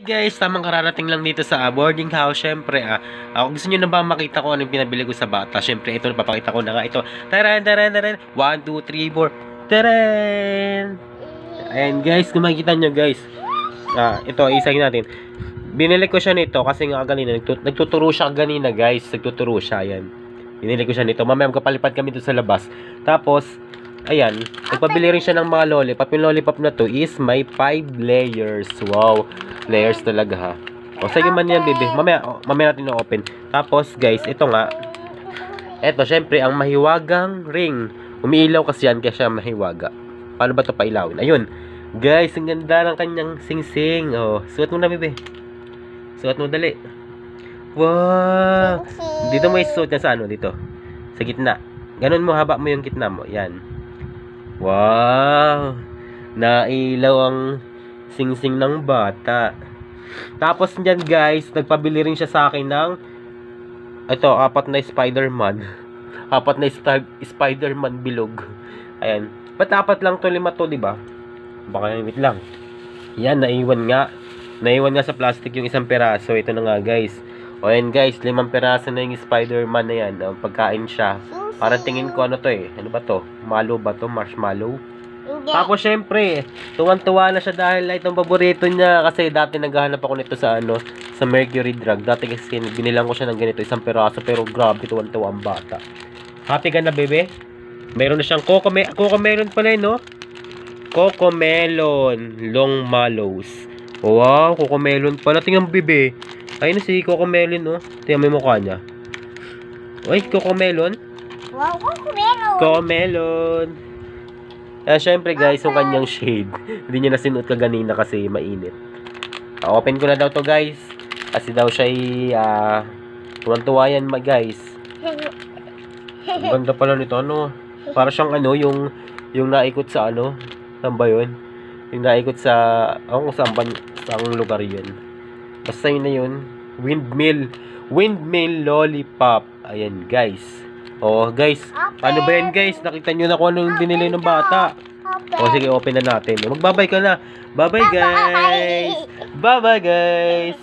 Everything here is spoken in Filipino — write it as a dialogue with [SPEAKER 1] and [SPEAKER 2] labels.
[SPEAKER 1] Guys, tamang kararating lang dito sa boarding house. Syempre, ako gusto nyo na ba makita ko anong pinabili ko sa bata? Syempre, ito, napapakita ko na nga ito. Taran, taran, taran. 1, 2, 3, 4. Taran! Ayan, guys, kung makikita nyo, guys. Ito, isahin natin. Binili ko siya nito kasi nga ganina, nagtuturo siya ganina, guys. Nagtuturo siya, ayan. Binili ko siya nito. Mamaya magkapalipad kami doon sa labas. Tapos, ayan, nagpabili rin siya ng mga lollipop. Yung lollipop na to is may 5 layers. Wow, layers talaga ha. O, sige man yan, baby. Mamaya natin na-open. Tapos, guys, ito nga. Ito, syempre, ang mahiwagang ring. Umiilaw kasi yan, kaya siya mahiwaga. Paano ba ito pailawin? Ayun. Guys, ang ganda ng kanyang sing-sing. Oh, suot mo na, baby. Suot mo, dali. Wow. Dito mo isuot na sa ano, dito. Sa gitna. Ganun mo, haba mo yung gitna mo. Yan. Wow! Nailaw ang sing-sing ng bata. Tapos dyan, guys, nagpabili rin siya sa akin ng ito, 4 na Spider-Man. 4 na Spider-Man bilog. Ayan. Ba't 4 lang to, 5 to, diba? Baka wait lang. Yan, naiwan nga sa plastic yung isang peraso. Ito na nga, guys. O yan, guys, 5 peraso na yung Spider-Man na yan. Pagkain siya. Parang tingin ko ano to eh. Ano ba to? Malo ba to? Marshmallow? Ako syempre, tuwan-tuwa na siya dahil itong paborito niya. Kasi dati naghahanap ako nito sa ano, sa Mercury Drug. Dati kasi binilang ko siya ng ganito, isang peraso. Pero grabe, tuwan-tuwa ang bata. Happy ka na, bebe? Meron na siyang Coco Melon pala no? Coco Melon Long Mallows. Wow, Coco Melon pala. Tingnan mo, bebe. Ayun na si Coco Melon, no? Tingnan mo yung mukha niya. Uy, Coco Melon.
[SPEAKER 2] Wow, Coco Melon.
[SPEAKER 1] Coco Melon. Syempre guys, yung kanyang shade. Hindi niya na sinuot kaganina kasi mainit. Open ko na daw to, guys. Kasi daw siya tuwan-tuwa yan, guys. Ang ganda pala nito, ano? Para siyang ano, yung naikot sa ano. Saan ba yun? Yung naikot sa, kung saan lugar yun. Basta yun na yun. Windmill lollipop. Ayan, guys. Oh, guys. Ano ba yan, guys? Nakita nyo na kung anong binili ng bata. O, sige, open na natin. Magbabay ka na. Bye-bye, guys. Bye-bye, guys.